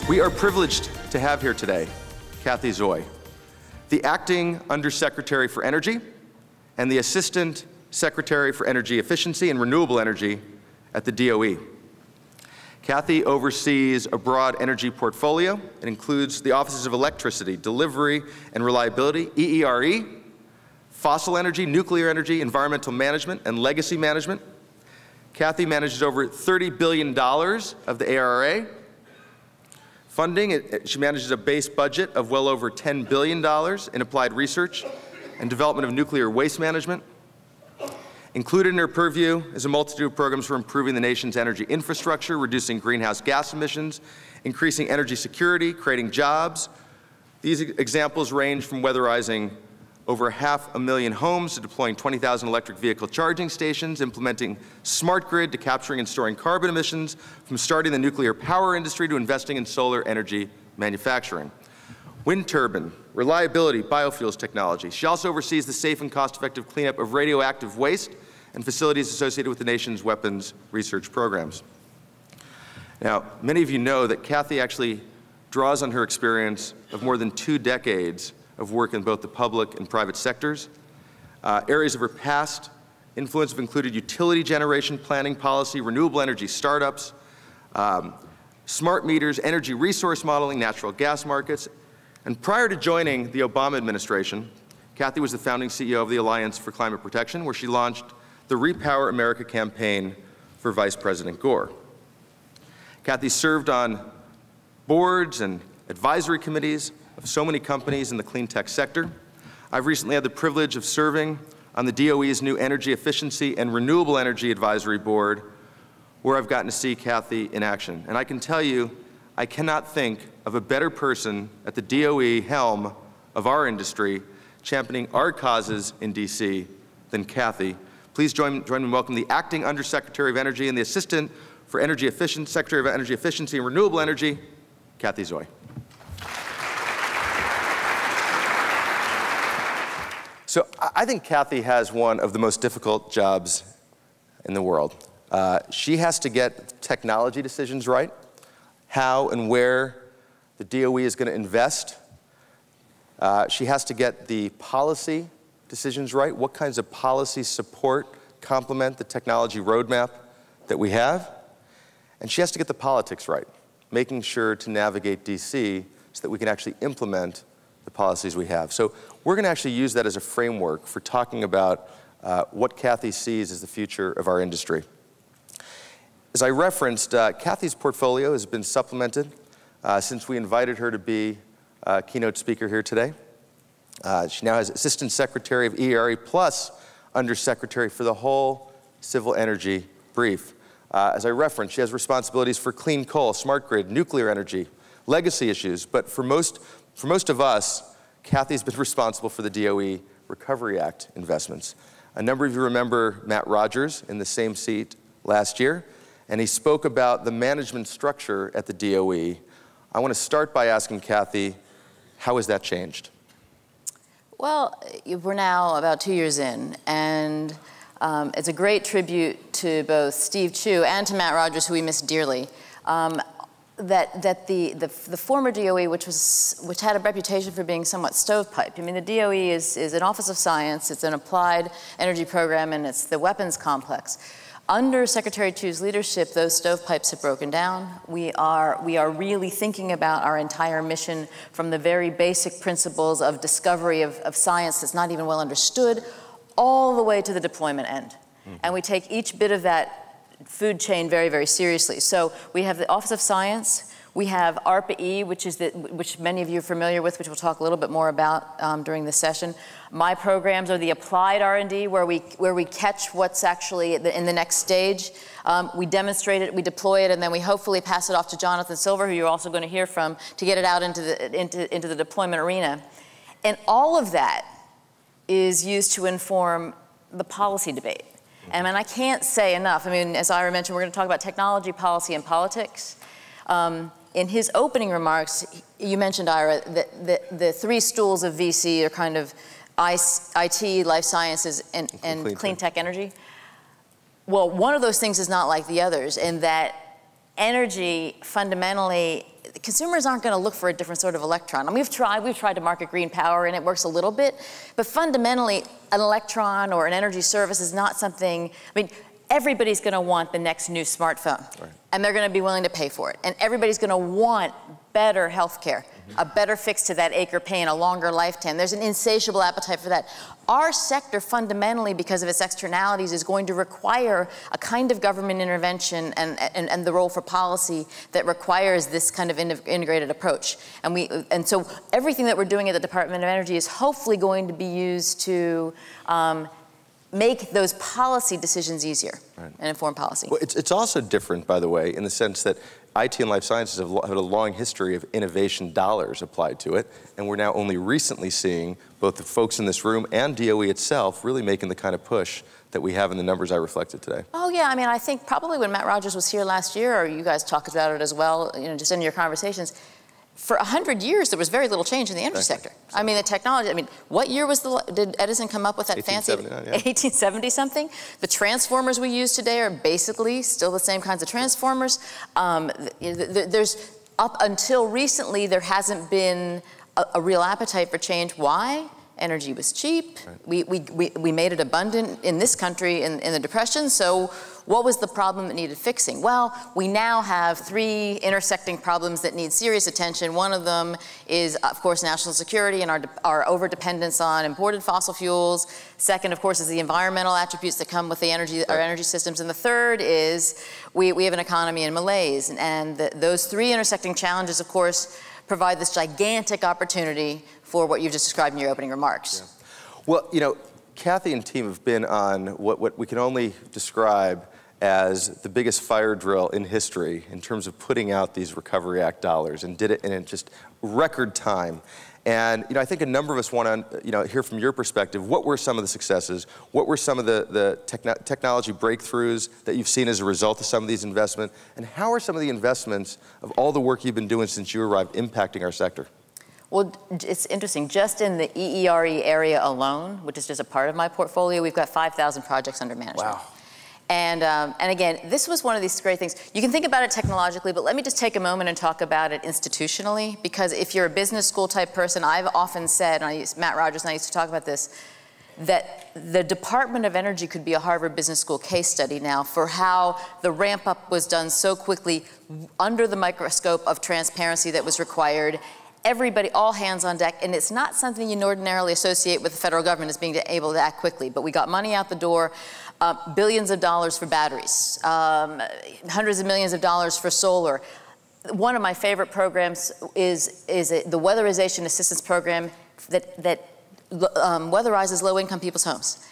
We are privileged to have here today Cathy Zoi, the Acting Undersecretary for Energy and the Assistant Secretary for Energy Efficiency and Renewable Energy at the DOE. Cathy oversees a broad energy portfolio. It includes the Offices of Electricity, Delivery and Reliability, EERE, Fossil Energy, Nuclear Energy, Environmental Management, and Legacy Management. Cathy manages over $30 billion of the ARRA. Funding, she manages a base budget of well over $10 billion in applied research and development of nuclear waste management. Included in her purview is a multitude of programs for improving the nation's energy infrastructure, reducing greenhouse gas emissions, increasing energy security, creating jobs. These examples range from weatherizing over 500,000 homes to deploying 20,000 electric vehicle charging stations, implementing smart grid to capturing and storing carbon emissions, from starting the nuclear power industry to investing in solar energy manufacturing. Wind turbine, reliability, biofuels technology. She also oversees the safe and cost-effective cleanup of radioactive waste and facilities associated with the nation's weapons research programs. Now, many of you know that Cathy actually draws on her experience of more than 2 decades of work in both the public and private sectors. Areas of her past influence have included utility generation, planning policy, renewable energy startups, smart meters, energy resource modeling, natural gas markets. And prior to joining the Obama administration, Cathy was the founding CEO of the Alliance for Climate Protection, where she launched the Repower America campaign for Vice President Gore. Cathy served on boards and advisory committees of so many companies in the clean tech sector. I've recently had the privilege of serving on the DOE's new Energy Efficiency and Renewable Energy Advisory Board, where I've gotten to see Cathy in action. And I can tell you, I cannot think of a better person at the DOE helm of our industry championing our causes in DC than Cathy. Please join me in welcoming the Acting Undersecretary of Energy and the Assistant for Energy Efficiency, Secretary of Energy Efficiency and Renewable Energy, Cathy Zoi. So I think Cathy has one of the most difficult jobs in the world. She has to get technology decisions right, how and where the DOE is going to invest. She has to get the policy decisions right, what kinds of policy support complement the technology roadmap that we have. And she has to get the politics right, making sure to navigate DC so that we can actually implement the policies we have. So we're going to actually use that as a framework for talking about what Cathy sees as the future of our industry. As I referenced, Cathy's portfolio has been supplemented since we invited her to be a keynote speaker here today. She now has Assistant Secretary of ERE plus Undersecretary for the whole civil energy brief. As I referenced, she has responsibilities for clean coal, smart grid, nuclear energy, legacy issues, but for most of us, Cathy's been responsible for the DOE Recovery Act investments. A number of you remember Matt Rogers in the same seat last year, and he spoke about the management structure at the DOE. I want to start by asking Cathy, how has that changed? Well, we're now about 2 years in, and it's a great tribute to both Steve Chu and to Matt Rogers, who we miss dearly. That the former DOE, which had a reputation for being somewhat stovepipe. I mean, the DOE is an Office of Science, it's an applied energy program, and it's the weapons complex. Under Secretary Chu's leadership, those stovepipes have broken down. We are really thinking about our entire mission from the very basic principles of discovery of science that's not even well understood, all the way to the deployment end. Mm-hmm. And we take each bit of that food chain very, very seriously. So we have the Office of Science, we have ARPA-E, which many of you are familiar with, which we'll talk a little bit more about during this session. My programs are the applied R&D, where we catch what's actually in the next stage. We demonstrate it, we deploy it, and then we hopefully pass it off to Jonathan Silver, who you're also going to hear from, to get it out into the deployment arena. And all of that is used to inform the policy debate. And I can't say enough. I mean, as Ira mentioned, we're going to talk about technology, policy, and politics. In his opening remarks, you mentioned, Ira, that the 3 stools of VC are kind of IT, life sciences, and clean tech energy. Well, one of those things is not like the others in that energy, fundamentally, consumers aren't going to look for a different sort of electron. And we've tried to market green power, and it works a little bit. But fundamentally, an electron or an energy service is not something, I mean, everybody's going to want the next new smartphone. Right. And they're going to be willing to pay for it. And everybody's going to want better health care, a better fix to that ache or pain, a longer lifetime. There's an insatiable appetite for that. Our sector fundamentally, because of its externalities, is going to require a kind of government intervention and the role for policy that requires this kind of integrated approach. And so everything that we're doing at the Department of Energy is hopefully going to be used to make those policy decisions easier and inform policy. Well, it's also different, by the way, in the sense that IT and life sciences have had a long history of innovation dollars applied to it, and we're now only recently seeing both the folks in this room and DOE itself really making the kind of push that we have in the numbers I reflected today. Oh yeah, I mean, I think probably when Matt Rogers was here last year, or you guys talked about it as well, you know, just in your conversations, for 100 years, there was very little change in the energy sector. I mean, the technology, I mean, what year did Edison come up with that fancy? 1870 something. The transformers we use today are basically still the same kinds of transformers. There's, up until recently, there hasn't been a real appetite for change. Why? Energy was cheap. Right. We made it abundant in this country in the Depression, so what was the problem that needed fixing? Well, we now have three intersecting problems that need serious attention. One of them is, of course, national security and our over-dependence on imported fossil fuels. Second, of course, is the environmental attributes that come with the our energy systems. And the third is we have an economy in malaise. And those three intersecting challenges, of course, provide this gigantic opportunity for what you've just described in your opening remarks. Yeah. Well, you know, Cathy and team have been on what we can only describe as the biggest fire drill in history in terms of putting out these Recovery Act dollars, and did it in just record time. And you know, I think a number of us want to hear from your perspective. What were some of the successes? What were some of the technology breakthroughs that you've seen as a result of some of these investments? And how are some of the investments of all the work you've been doing since you arrived impacting our sector? Well, it's interesting. Just in the EERE area alone, which is just a part of my portfolio, we've got 5,000 projects under management. Wow. And again, this was one of these great things. You can think about it technologically, but let me just take a moment and talk about it institutionally, because if you're a business school type person, I've often said, and Matt Rogers and I used to talk about this, that the Department of Energy could be a Harvard Business School case study now for how the ramp up was done so quickly under the microscope of transparency that was required. Everybody, all hands on deck, and it's not something you ordinarily associate with the federal government as being able to act quickly, but we got money out the door. Billions of dollars for batteries, hundreds of millions of dollars for solar. One of my favorite programs is the Weatherization Assistance Program that weatherizes low-income people's homes.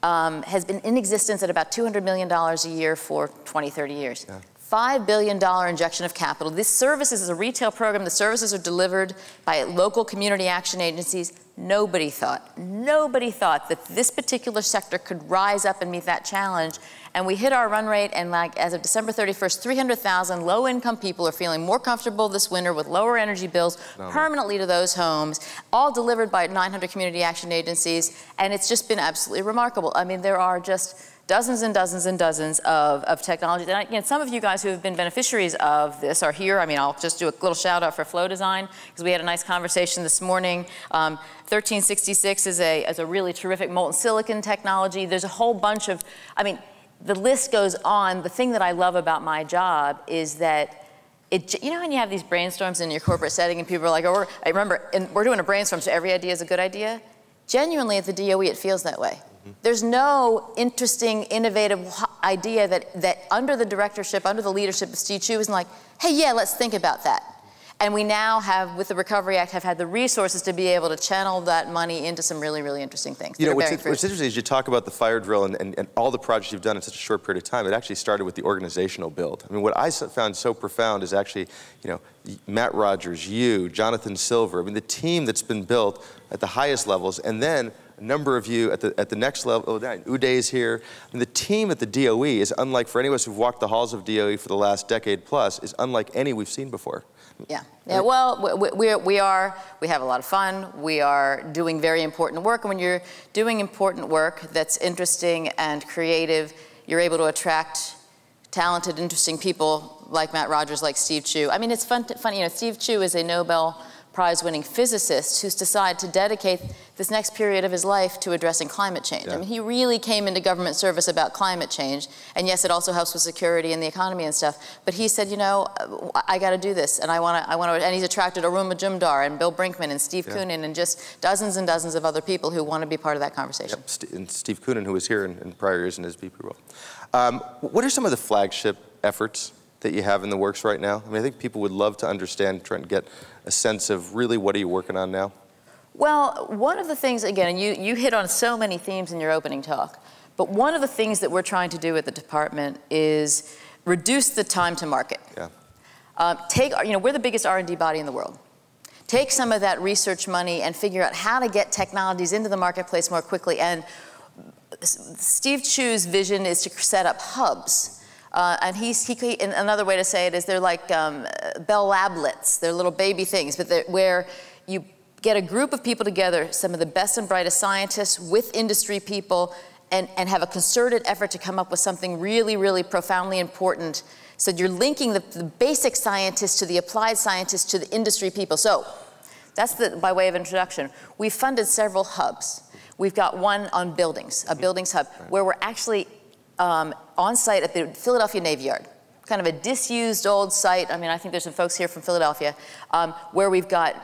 Has been in existence at about $200 million a year for 20, 30 years. Yeah. $5 billion injection of capital. This service is a retail program. The services are delivered by local community action agencies. Nobody thought that this particular sector could rise up and meet that challenge. And we hit our run rate, and like as of December 31st, 300,000 low-income people are feeling more comfortable this winter with lower energy bills permanently to those homes, all delivered by 900 community action agencies. And it's just been absolutely remarkable. I mean, there are just dozens and dozens and dozens of technologies. And again, some of you guys who have been beneficiaries of this are here. I mean, I'll just do a little shout out for Flow Design, because we had a nice conversation this morning. 1366 is a really terrific molten silicon technology. There's a whole bunch of, I mean, the list goes on. The thing that I love about my job is that you know when you have these brainstorms in your corporate setting and people are like, oh, I remember, and we're doing a brainstorm, so every idea is a good idea. Genuinely at the DOE, it feels that way. There's no interesting, innovative idea that under the directorship, under the leadership of Steve Chu isn't like, hey, yeah, let's think about that. And we now have, with the Recovery Act, have had the resources to be able to channel that money into some really, really interesting things. You know, what's interesting is you talk about the fire drill and all the projects you've done in such a short period of time. It actually started with the organizational build. I mean, what I found so profound is actually, you know, Matt Rogers, you, Jonathan Silver, I mean, the team that's been built at the highest levels, and then a number of you at the next level. Uday's here. And the team at the DOE is unlike, for any of us who've walked the halls of DOE for the last decade plus, is unlike any we've seen before. Yeah. Yeah. Well, we have a lot of fun. We are doing very important work. And when you're doing important work that's interesting and creative, you're able to attract talented, interesting people like Matt Rogers, like Steve Chu. I mean, it's funny, you know, Steve Chu is a Nobel Prize-winning physicist who's decided to dedicate this next period of his life to addressing climate change. Yeah. I mean, he really came into government service about climate change, and yes, it also helps with security and the economy and stuff, but he said, you know, I got to do this, and I want to, and he's attracted Arun Majumdar and Bill Brinkman and Steve Koonin and just dozens and dozens of other people who want to be part of that conversation. Yep. And Steve Koonin, who was here in prior years in his VP role. What are some of the flagship efforts that you have in the works right now? I mean, I think people would love to understand, try and get a sense of really what are you working on now? Well, one of the things, again, and you hit on so many themes in your opening talk, but one of the things that we're trying to do at the department is reduce the time to market. Yeah. You know, we're the biggest R&D body in the world. Take some of that research money and figure out how to get technologies into the marketplace more quickly. And Steve Chu's vision is to set up hubs. And another way to say it is they're like Bell Lablets. They're little baby things, but where you get a group of people together, some of the best and brightest scientists with industry people, and have a concerted effort to come up with something really, really profoundly important. So you're linking the basic scientists to the applied scientists to the industry people. So that's by way of introduction. We've funded several hubs. We've got one on buildings, a buildings hub, where we're actually on site at the Philadelphia Navy Yard, kind of a disused old site. I mean, I think there's some folks here from Philadelphia, where we've got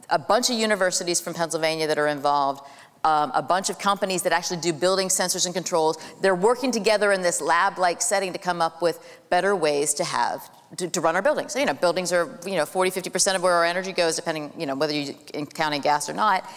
a bunch of universities from Pennsylvania that are involved, a bunch of companies that actually do building sensors and controls. They're working together in this lab-like setting to come up with better ways to run our buildings. So, you know, buildings are, you know, 40–50% of where our energy goes, depending, you know, whether you're counting gas or not.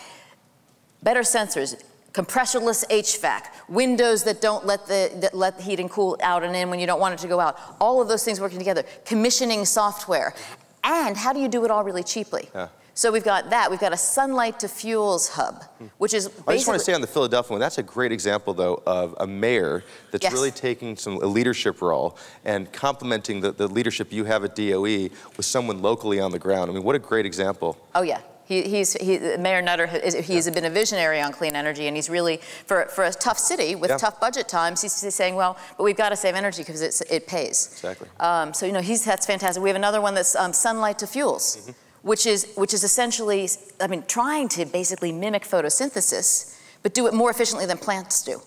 Better sensors. Compressorless HVAC, windows that don't let the heat and cool out and in when you don't want it to go out. All of those things working together. Commissioning software. And how do you do it all really cheaply? Yeah. So we've got that. We've got a sunlight to fuels hub, which is basically... I just want to say on the Philadelphia one, that's a great example, though, of a mayor that's really taking a leadership role and complementing the leadership you have at DOE with someone locally on the ground. I mean, what a great example. Oh, yeah. Mayor Nutter, he's been a visionary on clean energy, and he's really, for a tough city with tough budget times, he's saying, well, but we've got to save energy because it pays. Exactly. So, you know, that's fantastic. We have another one that's sunlight to fuels, which is essentially, I mean, trying to basically mimic photosynthesis, but do it more efficiently than plants do.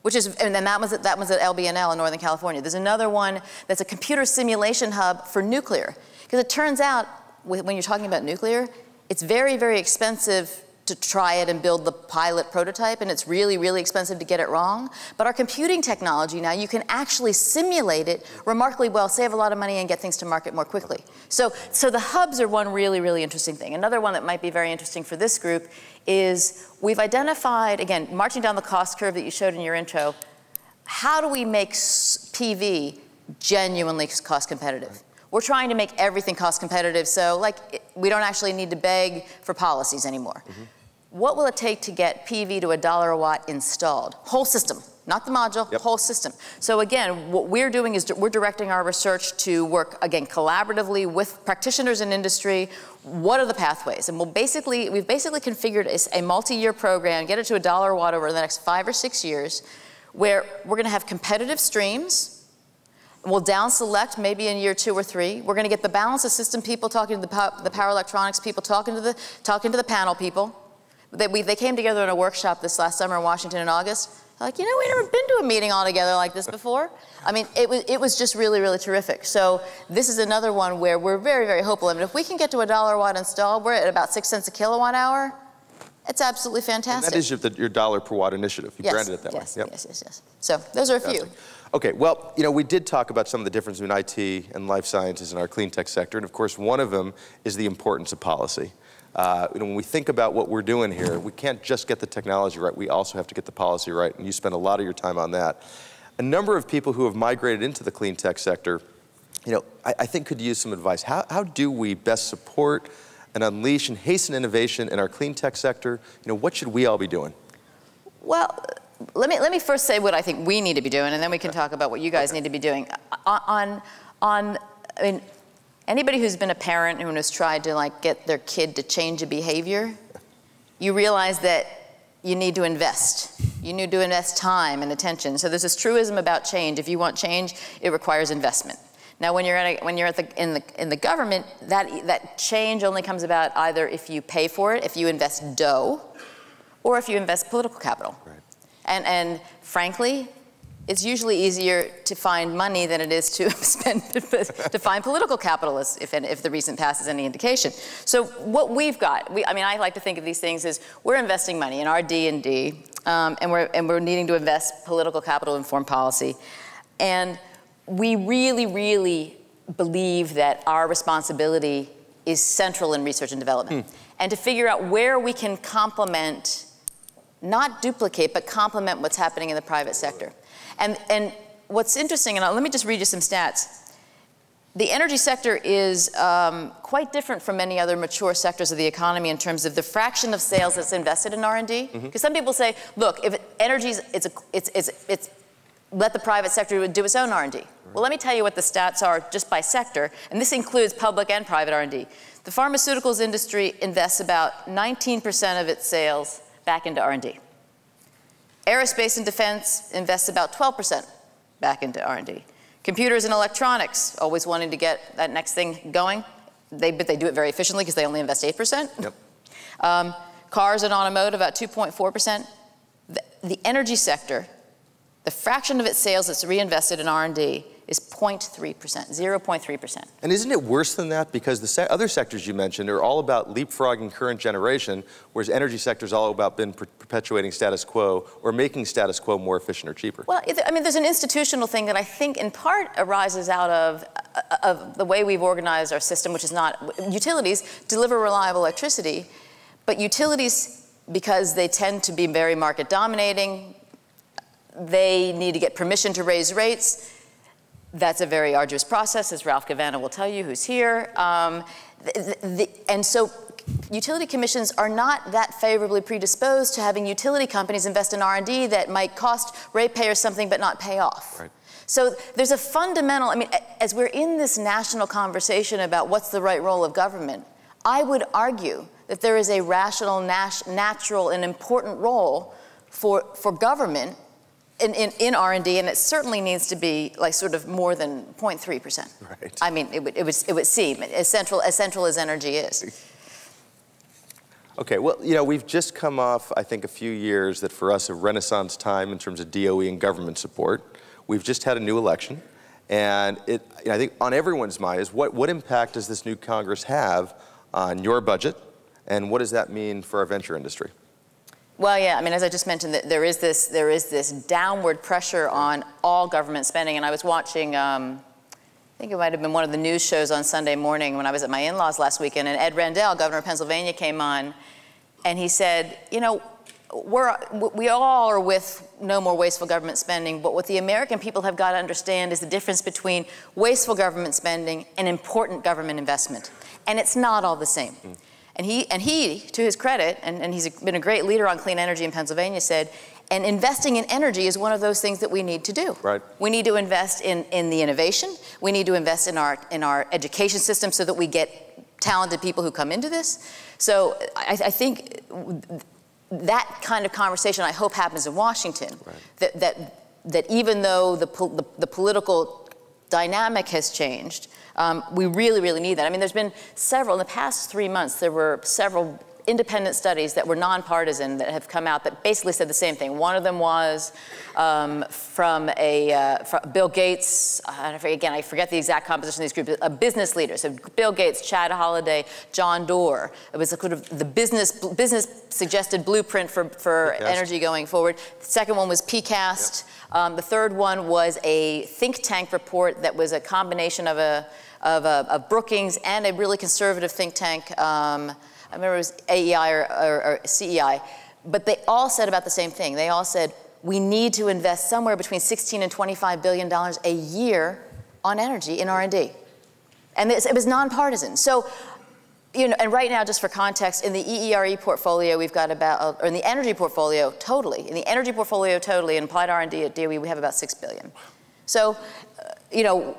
And then that was at LBNL in Northern California. There's another one that's a computer simulation hub for nuclear, because it turns out when you're talking about nuclear, it's very, very expensive to try it and build the pilot prototype, and it's really, really expensive to get it wrong. But our computing technology now, you can actually simulate it remarkably well, save a lot of money, and get things to market more quickly. So the hubs are one really, really interesting thing. Another one that might be very interesting for this group is we've identified, again, marching down the cost curve that you showed in your intro, how do we make PV genuinely cost competitive? We're trying to make everything cost competitive, so like we don't actually need to beg for policies anymore. What will it take to get PV to $1 a watt installed? Whole system, not the module, whole system. So again, what we're doing is we're directing our research to work, again, collaboratively with practitioners in industry. What are the pathways? And we've basically configured a multi-year program, get it to $1 a watt over the next 5 or 6 years, where we're gonna have competitive streams. We'll down select maybe in year 2 or 3. We're going to get the balance of system people talking to the power electronics people, talking to the panel people. They came together in a workshop this last summer in Washington in August. They're like, you know, we've never been to a meeting all together like this before. I mean, it was just really, really terrific. So this is another one where we're very, very hopeful. I mean, if we can get to $1 a watt installed, we're at about 6 cents a kilowatt hour. It's absolutely fantastic. And that is your dollar per watt initiative. You branded it that way. Yes. So those are a few. Okay, well, you know, we did talk about some of the difference between IT and life sciences in our clean tech sector, and of course, one of them is the importance of policy. You know, when we think about what we're doing here, we can't just get the technology right, we also have to get the policy right, and you spend a lot of your time on that. A number of people who have migrated into the clean tech sector, you know, I think could use some advice. How do we best support and unleash and hasten innovation in our clean tech sector? You know, what should we all be doing? Well, let me first say what I think we need to be doing, and then we can talk about what you guys need to be doing. I mean, anybody who's been a parent who has tried to like get their kid to change a behavior, you realize that you need to invest. You need to invest time and attention. So there's this truism about change. If you want change, it requires investment. Now, when you're in the government, that change only comes about either if you pay for it, if you invest dough, or if you invest political capital. Right. And frankly, it's usually easier to find money than it is to to find political capital, if the recent past is any indication. So what we've got, I mean, I like to think of these things as we're investing money in R&D, and we're needing to invest political capital in foreign policy, and we really, really believe that our responsibility is central in research and development, and to figure out where we can complement, not duplicate, but complement what's happening in the private sector. And what's interesting, and let me just read you some stats. The energy sector is quite different from many other mature sectors of the economy in terms of the fraction of sales that's invested in R&D. Because some people say, look, if energy's, it's let the private sector do its own R&D. Well, let me tell you what the stats are just by sector, and this includes public and private R&D. The pharmaceuticals industry invests about 19% of its sales back into R&D. Aerospace and defense invests about 12% back into R&D. Computers and electronics, always wanting to get that next thing going, but they do it very efficiently because they only invest 8%. Yep. Cars and automotive, about 2.4%. The energy sector, the fraction of its sales that's reinvested in R&D is 0.3%, 0.3%. And isn't it worse than that? Because the other sectors you mentioned are all about leapfrogging current generation, whereas energy sector is all about perpetuating status quo or making status quo more efficient or cheaper. Well, I mean, there's an institutional thing that I think in part arises out of the way we've organized our system, which is not, utilities deliver reliable electricity, but utilities, because they tend to be very market dominating, they need to get permission to raise rates. That's a very arduous process, as Ralph Gavanna will tell you, who's here. And so utility commissions are not that favorably predisposed to having utility companies invest in R&D that might cost ratepayers something but not pay off. Right. So there's a fundamental, I mean, as we're in this national conversation about what's the right role of government, I would argue that there is a rational, natural, and important role for government in R&D, and it certainly needs to be like sort of more than 0.3%. Right. I mean, it would seem as central as energy is. Okay, well, you know, we've just come off, I think, a few years that for us a renaissance time in terms of DOE and government support. We've just had a new election, and I think on everyone's mind is what impact does this new Congress have on your budget, and what does that mean for our venture industry? Well, yeah, I mean, as I just mentioned, there is this downward pressure on all government spending, and I was watching, I think it might have been one of the news shows on Sunday morning when I was at my in-laws last weekend, and Ed Rendell, governor of Pennsylvania, came on, and he said, you know, we all are with no more wasteful government spending, but what the American people have got to understand is the difference between wasteful government spending and important government investment, and it's not all the same. And he, to his credit, and he's been a great leader on clean energy in Pennsylvania, said, and investing in energy is one of those things that we need to do. Right. We need to invest in the innovation. We need to invest in our education system so that we get talented people who come into this. So I think that kind of conversation, I hope, happens in Washington. Right. That even though the political dynamic has changed, we really, really need that. I mean, there's been several, in the past 3 months, there were several independent studies that were nonpartisan that have come out that basically said the same thing. One of them was from Bill Gates, I forget the exact composition of these groups, a business leader. So Bill Gates, Chad Holliday, John Doerr. It was a sort of the business suggested blueprint for energy going forward. The second one was PCAST. Yep. The third one was a think tank report that was a combination of Brookings and a really conservative think tank. I remember it was AEI or CEI, but they all said about the same thing. They all said, we need to invest somewhere between $16 and $25 billion a year on energy in R&D. And it was nonpartisan. So, you know, and right now, just for context, in the EERE portfolio, we've got about, or in the energy portfolio totally, in applied R&D at DOE, we have about $6 billion. So, you know,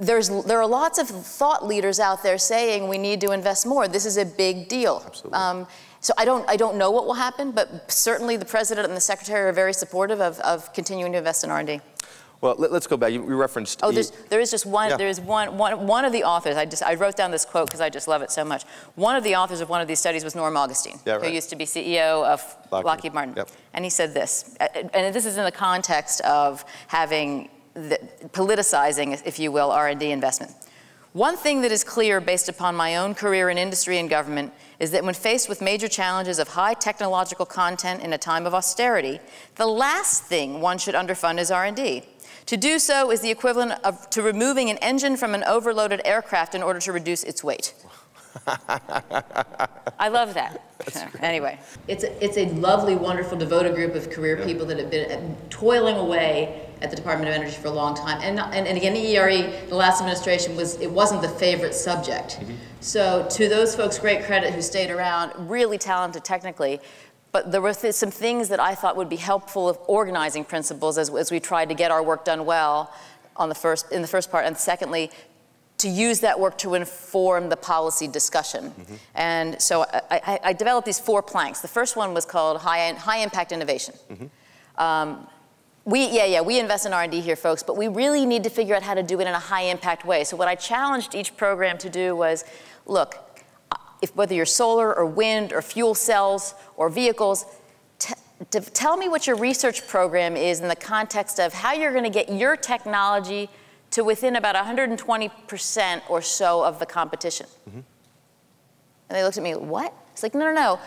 there are lots of thought leaders out there saying we need to invest more. This is a big deal. Absolutely. So I don't know what will happen, but certainly the president and the secretary are very supportive of continuing to invest in R&D. Well, let's go back. You referenced. Oh, there is just one. Yeah. There is one of the authors. I wrote down this quote because I just love it so much. One of the authors of one of these studies was Norm Augustine, who used to be CEO of Lockheed Martin. Yep. And he said this, and this is in the context of having politicizing, if you will, R&D investment. One thing that is clear based upon my own career in industry and government is that when faced with major challenges of high technological content in a time of austerity, the last thing one should underfund is R&D. To do so is the equivalent to removing an engine from an overloaded aircraft in order to reduce its weight. I love that. Anyway, it's a lovely, wonderful, devoted group of career people that have been toiling away at the Department of Energy for a long time. And again, ERE, the last administration, wasn't the favorite subject. Mm-hmm. So to those folks, great credit who stayed around, really talented technically. But there were some things that I thought would be helpful of organizing principles as we tried to get our work done well in the first part, and secondly, to use that work to inform the policy discussion. Mm-hmm. And so I developed these 4 planks. The first one was called high impact innovation. Mm-hmm. We invest in R&D here, folks, but we really need to figure out how to do it in a high impact way. So what I challenged each program to do was, look, whether you're solar or wind or fuel cells or vehicles, tell me what your research program is in the context of how you're going to get your technology to within about 120% or so of the competition. Mm-hmm. And they looked at me, what? It's like, no.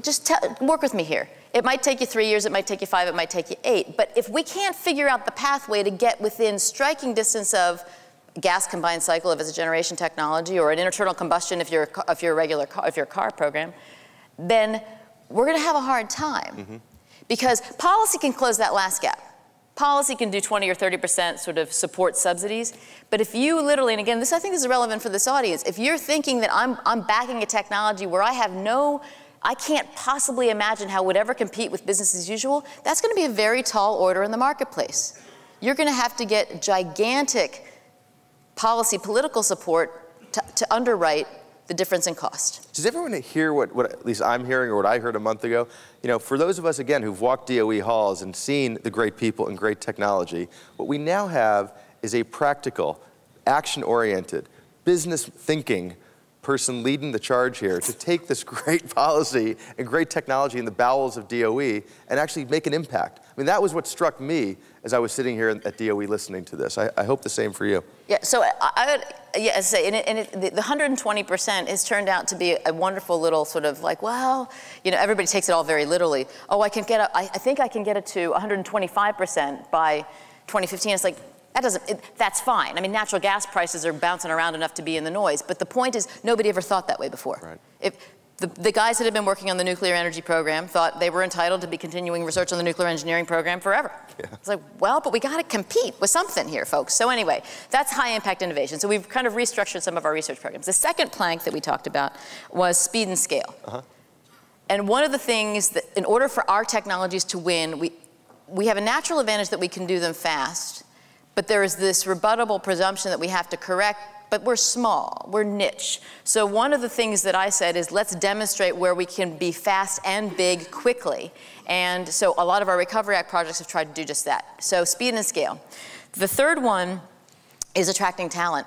Just work with me here. It might take you 3 years, it might take you 5, it might take you 8. But if we can't figure out the pathway to get within striking distance of gas combined cycle if it's a generation technology, or an internal combustion if you're a car program, then we're going to have a hard time. Mm-hmm. Because policy can close that last gap. Policy can do 20 or 30% sort of support subsidies, but if you literally, and again, I think this is relevant for this audience, if you're thinking that I'm backing a technology where I can't possibly imagine how it would ever compete with business as usual, that's going to be a very tall order in the marketplace. You're going to have to get gigantic political support to underwrite the difference in cost. Does everyone hear what at least I'm hearing, or what I heard a month ago? You know, for those of us, again, who've walked DOE halls and seen the great people and great technology, what we now have is a practical, action-oriented, business-thinking person leading the charge here to take this great policy and great technology in the bowels of DOE and actually make an impact. I mean, that was what struck me as I was sitting here at DOE listening to this. I hope the same for you. Yeah, so I would say, the 120% has turned out to be a wonderful little sort of like, well, you know, everybody takes it all very literally. Oh, I think I can get it to 125% by 2015. It's like, that's fine. I mean, natural gas prices are bouncing around enough to be in the noise. But the point is, nobody ever thought that way before. Right. The guys that had been working on the nuclear energy program thought they were entitled to be continuing research on the nuclear engineering program forever. Yeah. It's like, well, but we got to compete with something here, folks. So anyway, that's high impact innovation. So we've kind of restructured some of our research programs. The second plank that we talked about was speed and scale. Uh-huh. And one of the things that, in order for our technologies to win, we have a natural advantage that we can do them fast. But there is this rebuttable presumption that we have to correct, but we're small, we're niche. So one of the things that I said is, let's demonstrate where we can be fast and big quickly. And so a lot of our Recovery Act projects have tried to do just that. So speed and scale. The third one is attracting talent.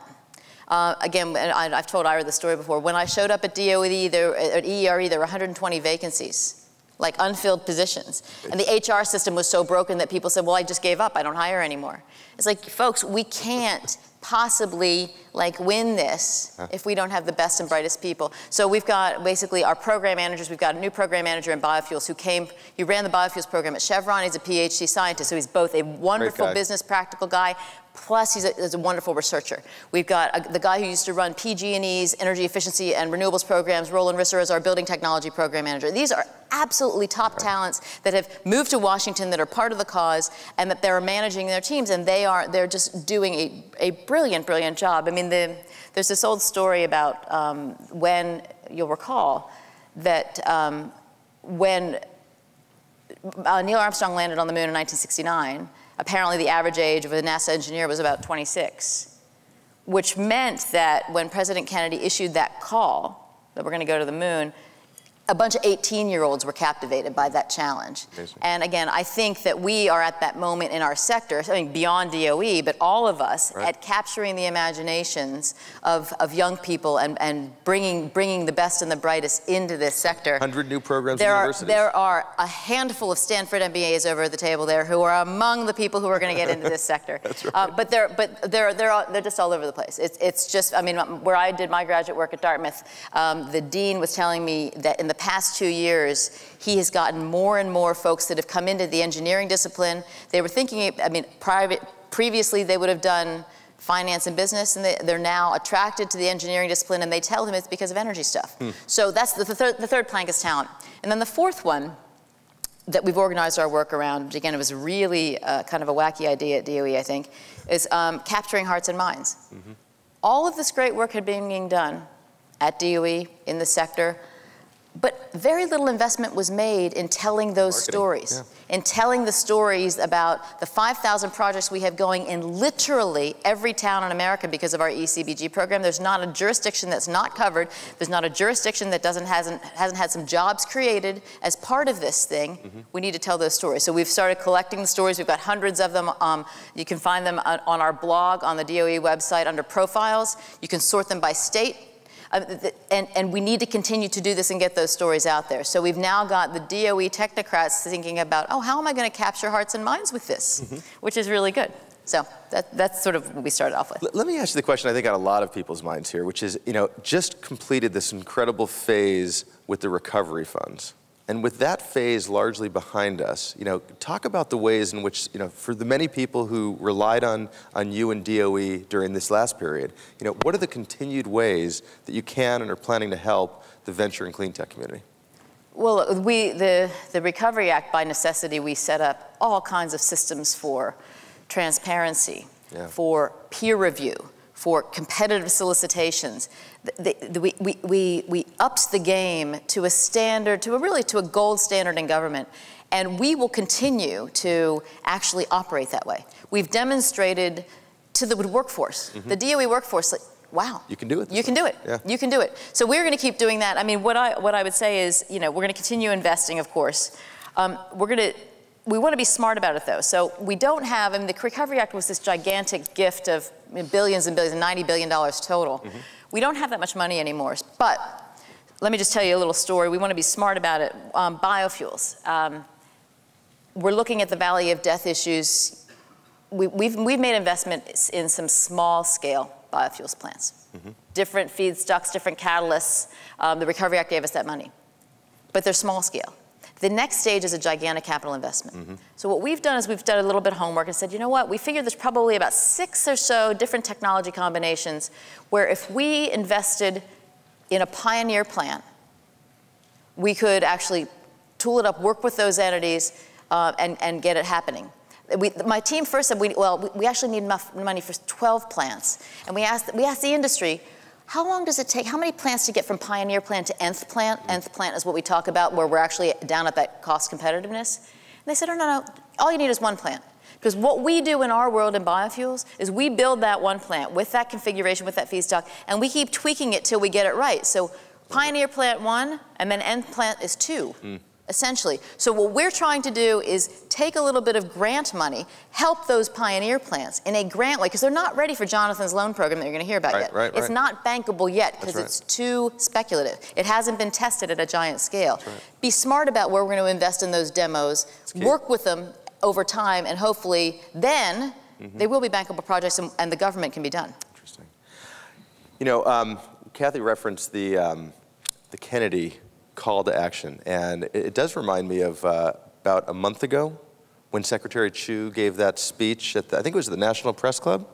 Again, I've told Ira the story before. When I showed up at DOE, at ERE, there were 120 vacancies, like unfilled positions. And the HR system was so broken that people said, well, I just gave up, I don't hire anymore. It's like, folks, we can't possibly win this if we don't have the best and brightest people. So we've got basically our program managers. We've got a new program manager in biofuels he ran the biofuels program at Chevron. He's a PhD scientist, so he's both a wonderful business practical guy, plus he's a wonderful researcher. We've got the guy who used to run PG&E's energy efficiency and renewables programs, Roland Risser, as our building technology program manager. These are absolutely top talents that have moved to Washington, that are part of the cause, and that they're managing their teams, and they're just doing a brilliant, brilliant job. I mean, there's this old story about when, you'll recall, that when Neil Armstrong landed on the moon in 1969, apparently the average age of a NASA engineer was about 26, which meant that when President Kennedy issued that call that we're going to go to the moon, a bunch of 18-year-olds were captivated by that challenge. Amazing. And again, I think that we are at that moment in our sector, I mean, beyond DOE, but all of us, right, at capturing the imaginations of young people and bringing the best and the brightest into this sector. 100 new programs in universities. There are a handful of Stanford MBAs over at the table there who are among the people who are going to get into this sector. That's right. But they're just all over the place. It's just, I mean, where I did my graduate work at Dartmouth, the dean was telling me that in the past 2 years, he has gotten more and more folks that have come into the engineering discipline. They were thinking, I mean, previously they would have done finance and business, and they're now attracted to the engineering discipline, and they tell him it's because of energy stuff. So that's the third plank is talent. And then the fourth one that we've organized our work around, which again, it was really kind of a wacky idea at DOE, I think, is capturing hearts and minds. All of this great work had been being done at DOE, in the sector, but very little investment was made in telling those stories, in telling the stories about the 5,000 projects we have going in literally every town in America because of our ECBG program. There's not a jurisdiction that's not covered. There's not a jurisdiction that hasn't had some jobs created as part of this thing. We need to tell those stories. So we've started collecting the stories. We've got hundreds of them. You can find them on our blog, on the DOE website under profiles. You can sort them by state. And we need to continue to do this and get those stories out there. So we've now got the DOE technocrats thinking about, oh, how am I going to capture hearts and minds with this? Which is really good. So that's sort of what we started off with. Let me ask you the question I think on a lot of people's minds here, which is, you know, just completed this incredible phase with the recovery funds. And with that phase largely behind us, you know, talk about the ways in which, you know, for the many people who relied on you and DOE during this last period, you know, what are the continued ways that you can and are planning to help the venture and clean tech community? Well, the Recovery Act, by necessity, we set up all kinds of systems for transparency, for peer review, for competitive solicitations. We upped the game to a standard, to a gold standard in government, and we will continue to actually operate that way. We've demonstrated to the workforce, the DOE workforce, like, wow, you can do it. You can do it. Yeah. You can do it. So we're going to keep doing that. I mean, what I would say is, you know, we're going to continue investing, of course. We want to be smart about it, though. So we don't have, I mean, the Recovery Act was this gigantic gift of billions and billions, $90 billion total. We don't have that much money anymore. But let me just tell you a little story. We want to be smart about it. Biofuels. We're looking at the Valley of Death issues. We've made investments in some small-scale biofuels plants. Different feedstocks, different catalysts. The Recovery Act gave us that money. But they're small-scale. The next stage is a gigantic capital investment. So what we've done is we've done a little bit of homework and said, you know what, we figured there's probably about 6 or so different technology combinations where if we invested in a pioneer plant, we could actually tool it up, work with those entities, and get it happening. My team first said, we actually need enough money for 12 plants. And we asked the industry, how long does it take, how many plants to get from pioneer plant to nth plant? Nth plant is what we talk about where we're actually down at that cost competitiveness. And they said, no, all you need is 1 plant. Because what we do in our world in biofuels is we build that 1 plant with that configuration, with that feedstock, and we keep tweaking it till we get it right. So pioneer plant 1, and then nth plant is 2. Essentially. So what we're trying to do is take a little bit of grant money, help those pioneer plants in a grant way, because they're not ready for Jonathan's loan program that you're going to hear about yet. It's not bankable yet because it's too speculative. It hasn't been tested at a giant scale. Be smart about where we're going to invest in those demos, work with them over time, and hopefully then they will be bankable projects and the government can be done. Interesting. You know, Cathy referenced the Kennedy call to action, and it does remind me of about a month ago when Secretary Chu gave that speech at I think it was the National Press Club.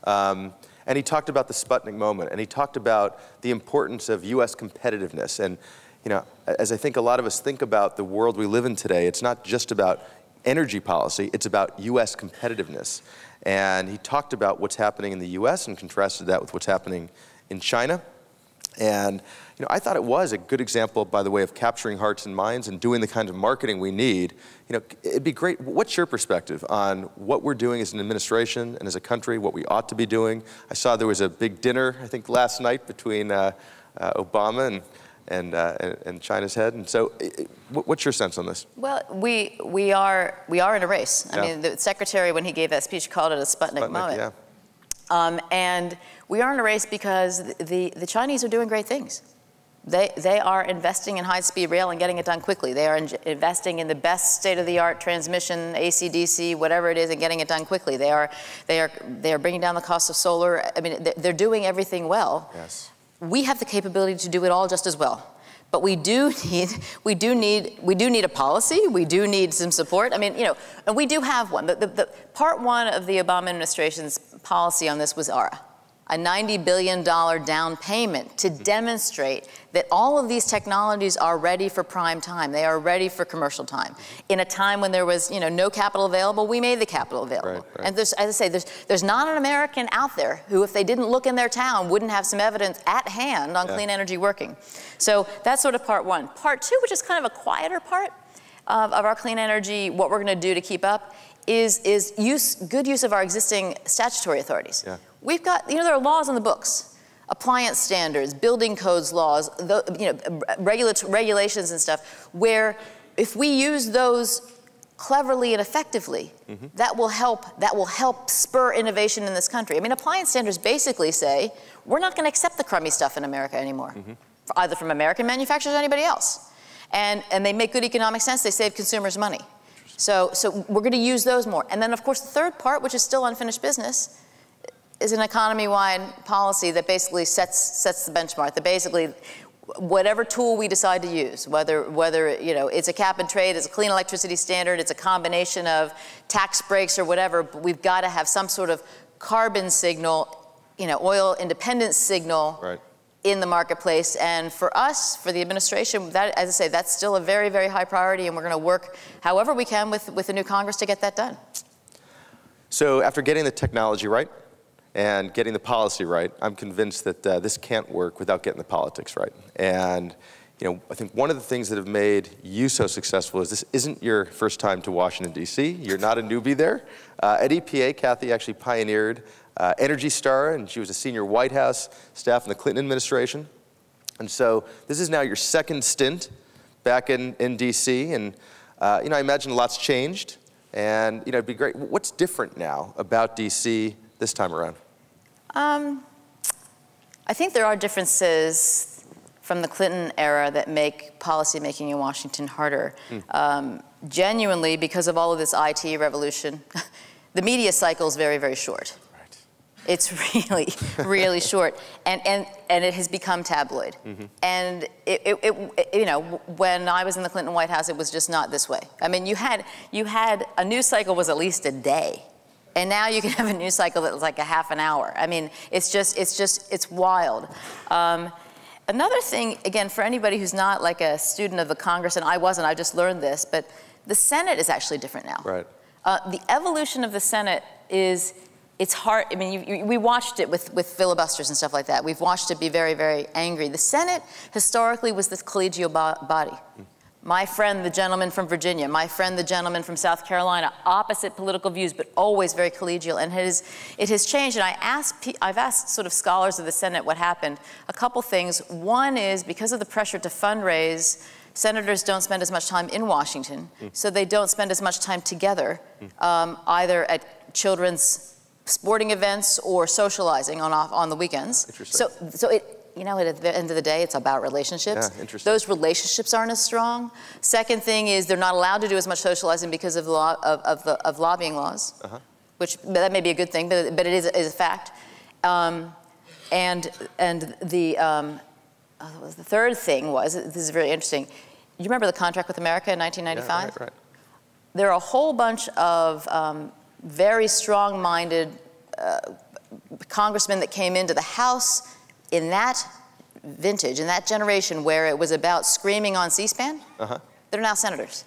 And he talked about the Sputnik moment, and he talked about the importance of U.S. competitiveness. And you know, as I think a lot of us think about the world we live in today, it's not just about energy policy, it's about U.S. competitiveness. And he talked about what's happening in the U.S. and contrasted that with what's happening in China. And you know, I thought it was a good example, by the way, of capturing hearts and minds and doing the kind of marketing we need. You know, it'd be great. What's your perspective on what we're doing as an administration and as a country, what we ought to be doing? I saw there was a big dinner, I think, last night between Obama and China's head. And so what's your sense on this? Well, we are in a race. Yeah. I mean, the secretary, when he gave that speech, called it a Sputnik moment. Yeah. And we are in a race because the Chinese are doing great things. They are investing in high-speed rail and getting it done quickly. They are investing in the best state-of-the-art transmission, AC/DC, whatever it is, and getting it done quickly. They are bringing down the cost of solar. I mean, they're doing everything well. Yes. We have the capability to do it all just as well. But we do need a policy. We do need some support. I mean, you know, and we do have one. The part one of the Obama administration's policy on this was ARA, a $90 billion down payment to demonstrate that all of these technologies are ready for prime time. They are ready for commercial time. In a time when there was, you know, no capital available, we made the capital available. Right. And there's, as I say, there's not an American out there who, if they didn't look in their town, wouldn't have some evidence at hand on clean energy working. So that's sort of part one. Part two, which is kind of a quieter part of our clean energy, what we're going to do to keep up, is good use of our existing statutory authorities. Yeah. We've got, you know, there are laws on the books, appliance standards, building codes laws, you know, regulations and stuff, where if we use those cleverly and effectively, that will help spur innovation in this country. I mean, appliance standards basically say, we're not going to accept the crummy stuff in America anymore, either from American manufacturers or anybody else. And they make good economic sense. They save consumers money. So we're going to use those more. And then, of course, the third part, which is still unfinished business, is an economy-wide policy that basically sets the benchmark. That basically, whatever tool we decide to use, whether you know it's a cap and trade, it's a clean electricity standard, it's a combination of tax breaks or whatever, but we've got to have some sort of carbon signal, you know, oil independence signal in the marketplace. And for us, for the administration, that, as I say, that's still a very, very high priority, and we're going to work however we can with the new Congress to get that done. So after getting the technology right and getting the policy right, I'm convinced that this can't work without getting the politics right. And you know, I think one of the things that have made you so successful is this isn't your first time to Washington, D.C. You're not a newbie there. At EPA, Cathy actually pioneered Energy Star, and she was a senior White House staff in the Clinton administration. And so this is now your second stint back in D.C. And you know, I imagine a lot's changed. And you know, it'd be great. What's different now about D.C. this time around? I think there are differences from the Clinton era that make policymaking in Washington harder. Genuinely, because of all of this IT revolution, the media cycle is very, very short. Right. It's really, really short, and it has become tabloid. And you know, when I was in the Clinton White House, it was just not this way. I mean, you had a news cycle was at least a day. And now you can have a news cycle that was like a half an hour. I mean, it's wild. Another thing, again, for anybody who's not like a student of the Congress, and I wasn't, I just learned this, but the Senate is actually different now. Right. The evolution of the Senate it's hard. I mean, we watched it with filibusters and stuff like that. We've watched it be very, very angry. The Senate historically was this collegial body. My friend, the gentleman from Virginia, my friend, the gentleman from South Carolina, opposite political views, but always very collegial. And it has changed. And I've asked sort of scholars of the Senate what happened. A couple things. One is because of the pressure to fundraise, senators don't spend as much time in Washington, so they don't spend as much time together, either at children's sporting events or socializing on the weekends. Interesting. So it. You know, at the end of the day, it's about relationships. Yeah, interesting. Those relationships aren't as strong. Second thing is they're not allowed to do as much socializing because of lobbying laws, which that may be a good thing, but it is a fact. And the third thing was, this is very interesting. You remember the contract with America in 1995? Yeah, right. There are a whole bunch of very strong-minded congressmen that came into the House in that vintage, in that generation where it was about screaming on C-SPAN. They're now senators.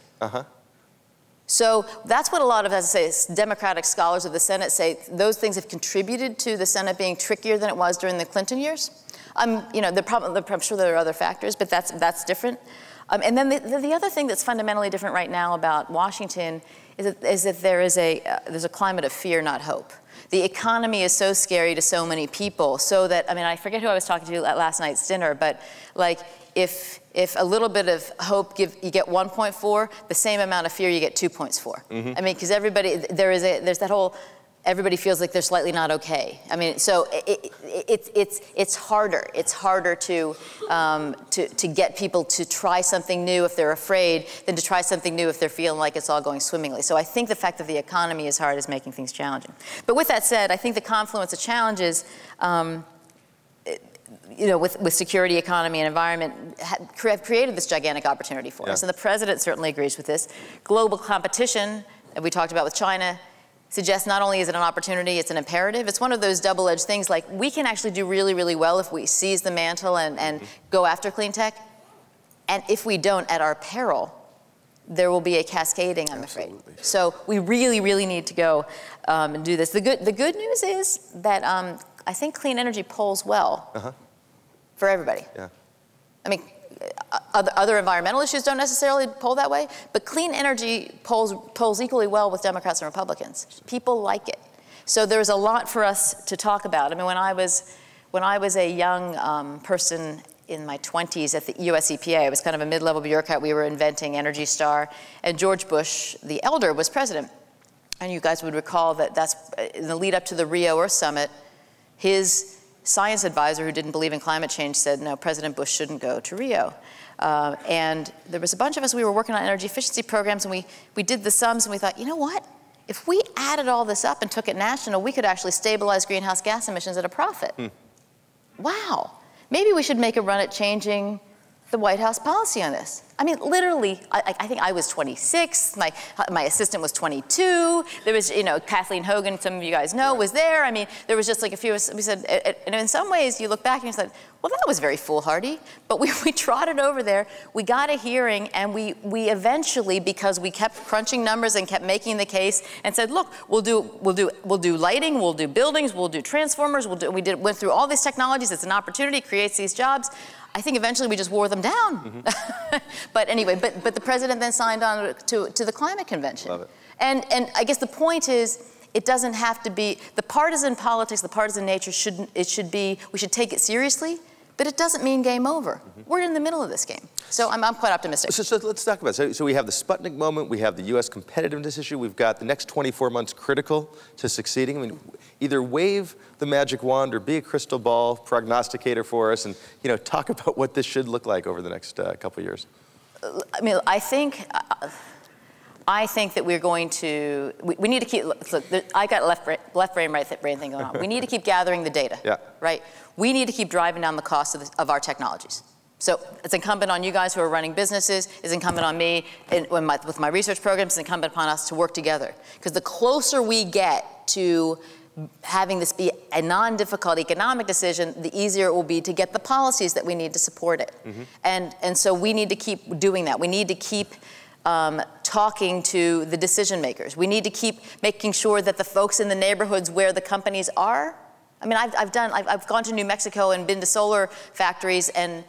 So that's what a lot of, as I say, Democratic scholars of the Senate say. Those things have contributed to the Senate being trickier than it was during the Clinton years. You know, I'm sure there are other factors, but that's different. And then the other thing that's fundamentally different right now about Washington is that there's a climate of fear, not hope. The economy is so scary to so many people, so that, I mean, I forget who I was talking to at last night's dinner, but like, if a little bit of hope you get 1.4, the same amount of fear you get 2.4. I mean, because everybody, there's that whole, everybody feels like they're slightly not okay. I mean, so it's harder. It's harder to get people to try something new if they're afraid than to try something new if they're feeling like it's all going swimmingly. So I think the fact that the economy is hard is making things challenging. But with that said, I think the confluence of challenges, you know, with security, economy, and environment, have created this gigantic opportunity for us. And the president certainly agrees with this. Global competition, that we talked about with China, suggests not only is it an opportunity, it's an imperative. It's one of those double-edged things, like we can actually do really, really well if we seize the mantle and go after clean tech. And if we don't, at our peril, there will be a cascading, I'm afraid. So we really, really need to go and do this. The good news is that I think clean energy polls well for everybody. I mean, other environmental issues don't necessarily poll that way, but clean energy polls equally well with Democrats and Republicans. People like it. So there's a lot for us to talk about. I mean, when I was a young person in my 20s at the US EPA, I was kind of a mid-level bureaucrat. We were inventing Energy Star, and George Bush, the elder, was president. And you guys would recall that that's in the lead up to the Rio Earth Summit, his science advisor who didn't believe in climate change said, no, President Bush shouldn't go to Rio. And there was a bunch of us, we were working on energy efficiency programs, and we did the sums, and we thought, you know what? If we added all this up and took it national, we could actually stabilize greenhouse gas emissions at a profit. Wow. Maybe we should make a run at changing the White House policy on this. I mean, literally, I think I was 26, my assistant was 22, there was, you know, Kathleen Hogan, some of you guys know, was there. I mean, there was just like a few of us, we said, and in some ways you look back and you said, well, that was very foolhardy, but we trotted over there, we got a hearing, and we eventually, because we kept crunching numbers and kept making the case and said, look, we'll do lighting, we'll do buildings, we'll do transformers, went through all these technologies, it's an opportunity, creates these jobs. I think eventually we just wore them down. But anyway, but the president then signed on to the climate convention. Love it. And I guess the point is, it doesn't have to be, the partisan politics, the partisan nature, we should take it seriously, but it doesn't mean game over. We're in the middle of this game. So I'm quite optimistic. So let's talk about it. So we have the Sputnik moment, we have the US competitiveness issue, we've got the next 24 months critical to succeeding. I mean, either wave the magic wand or be a crystal ball prognosticator for us and, you know, talk about what this should look like over the next couple of years. I mean, I think that we're going to, we need to keep, look, I got left brain, right brain thing going on. We need to keep gathering the data, right? We need to keep driving down the cost of our technologies. So it's incumbent on you guys who are running businesses, it's incumbent on me and with my research programs, it's incumbent upon us to work together. Because the closer we get to having this be a non-difficult economic decision, the easier it will be to get the policies that we need to support it. And so we need to keep doing that. We need to keep talking to the decision makers. We need to keep making sure that the folks in the neighborhoods where the companies are, I mean, I've gone to New Mexico and been to solar factories, and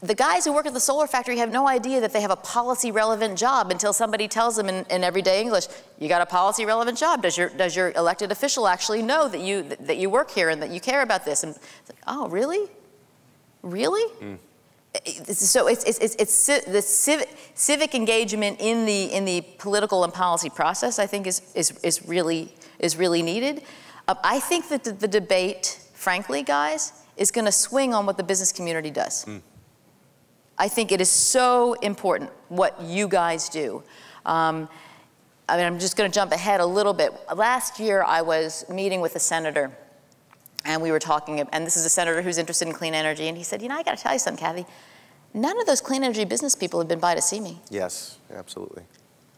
the guys who work at the solar factory have no idea that they have a policy-relevant job until somebody tells them in everyday English, you got a policy-relevant job. Does your elected official actually know that you work here and that you care about this? And it's like, oh, really? Really? So it's the civic engagement in the political and policy process, I think, is really needed. I think that the debate, frankly, guys, is going to swing on what the business community does. I think it is so important what you guys do. I mean, I'm just going to jump ahead a little bit. Last year, I was meeting with a senator, and we were talking, and this is a senator who's interested in clean energy, and he said, you know, I got to tell you something, Cathy. None of those clean energy business people have been by to see me. Yes, absolutely.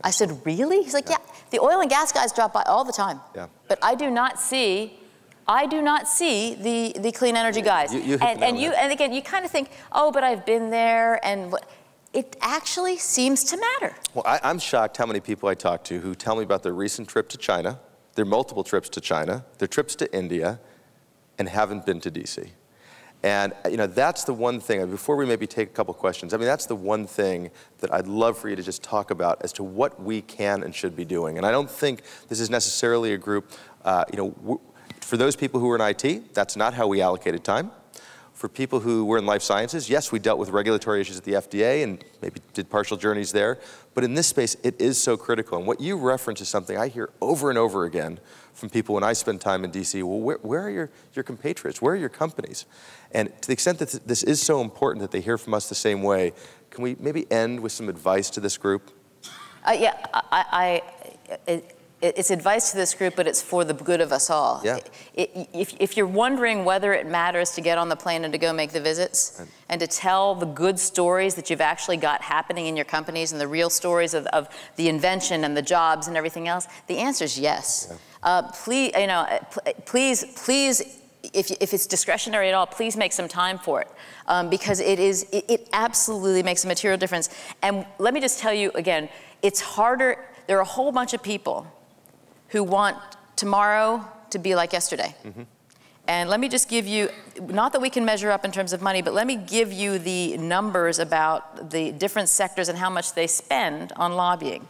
I said, really? He's like, yeah. The oil and gas guys drop by all the time. But I do not see the clean energy guys. And again, you kind of think, oh, but I've been there, and it actually seems to matter. Well, I'm shocked how many people I talk to who tell me about their recent trip to China, their multiple trips to China, their trips to India, and haven't been to DC. And that's the one thing, before we maybe take a couple questions, that's the one thing that I'd love for you to just talk about as to what we can and should be doing. And I don't think this is necessarily a group, for those people who are in IT, that's not how we allocated time. For people who were in life sciences, yes, we dealt with regulatory issues at the FDA and maybe did partial journeys there. But in this space, it is so critical. And what you reference is something I hear over and over again from people when I spend time in DC. Well, where are your compatriots? Where are your companies? And to the extent that this is so important that they hear from us the same way, can we maybe end with some advice to this group? It's advice to this group, but it's for the good of us all. Yeah. If you're wondering whether it matters to get on the plane and to go make the visits, right, and to tell the good stories that you've actually got happening in your companies and the real stories of the invention and the jobs and everything else, the answer is yes. Yeah. Please, if it's discretionary at all, please make some time for it, because it absolutely makes a material difference. And let me just tell you again, it's harder. There are a whole bunch of people who want tomorrow to be like yesterday. Mm-hmm. And let me just give you, not that we can measure up in terms of money, but let me give you the numbers about the different sectors and how much they spend on lobbying.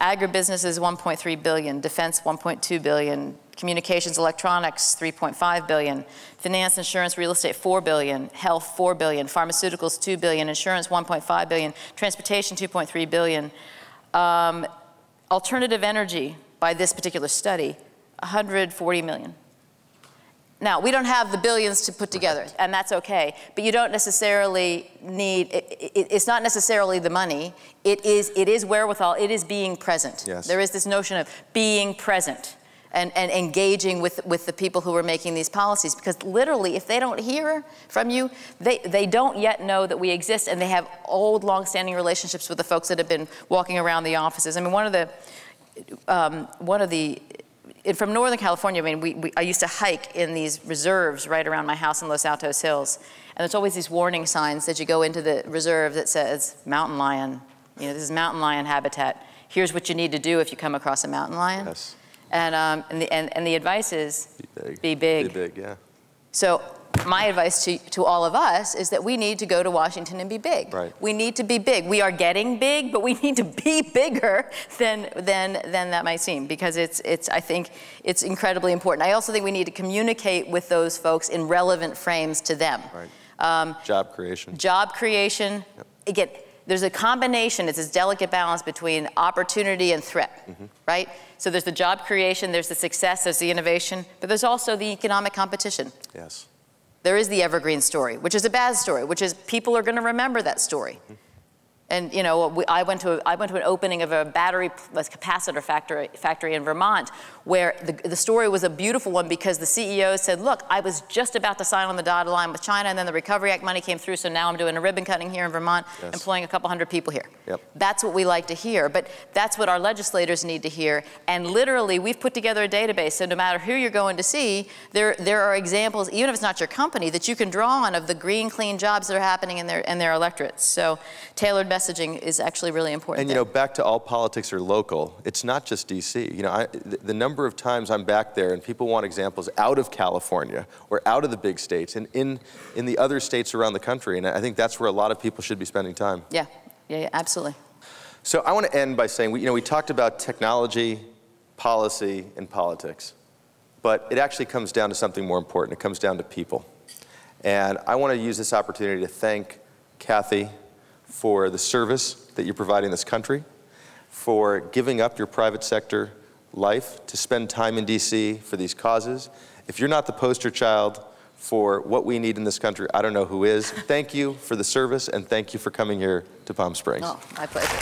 Agribusiness is $1.3 billion, defense $1.2 billion, communications, electronics $3.5 billion, finance, insurance, real estate $4 billion, health $4 billion, pharmaceuticals $2 billion, insurance $1.5 billion, transportation $2.3 billion. Alternative energy, by this particular study, $140 million. Now, we don't have the billions to put together, and that's okay, but you don't necessarily need, it's not necessarily the money, it is wherewithal, it is being present. Yes. There is this notion of being present and engaging with the people who are making these policies, because literally, if they don't hear from you, they don't yet know that we exist, and they have old, long-standing relationships with the folks that have been walking around the offices. I mean, from Northern California, I used to hike in these reserves right around my house in Los Altos Hills. And there's always these warning signs that you go into the reserve that says, mountain lion, this is mountain lion habitat. Here's what you need to do if you come across a mountain lion. Yes. And the advice is, be big. Be big, yeah. So my advice to all of us is that we need to go to Washington and be big. Right. We need to be big. We are getting big, but we need to be bigger than that might seem, because I think it's incredibly important. I also think we need to communicate with those folks in relevant frames to them. Right. Job creation. Job creation. Yep. Again, there's a combination, it's this delicate balance between opportunity and threat, mm-hmm, right? So there's the job creation, there's the success, there's the innovation, but there's also the economic competition. Yes. There is the evergreen story, which is a bad story, which is people are going to remember that story. Mm-hmm. And I went to an opening of a battery capacitor factory in Vermont, where the story was a beautiful one, because the CEO said, look, I was just about to sign on the dotted line with China, and then the Recovery Act money came through, so now I'm doing a ribbon cutting here in Vermont, yes, employing a couple hundred people here. Yep. That's what we like to hear, but that's what our legislators need to hear. And literally, we've put together a database, so no matter who you're going to see, there are examples, even if it's not your company, that you can draw on of the green, clean jobs that are happening in their electorates. So tailored messaging is actually really important. And back to all politics are local. It's not just DC. The number of times I'm back there and people want examples out of California or out of the big states and in the other states around the country. And I think that's where a lot of people should be spending time. Yeah, absolutely. So I want to end by saying, we talked about technology, policy, and politics, but it actually comes down to something more important. It comes down to people. And I want to use this opportunity to thank Cathy for the service that you're providing this country, for giving up your private sector life to spend time in DC for these causes. If you're not the poster child for what we need in this country, I don't know who is. Thank you for the service, and thank you for coming here to Palm Springs. Oh, my pleasure.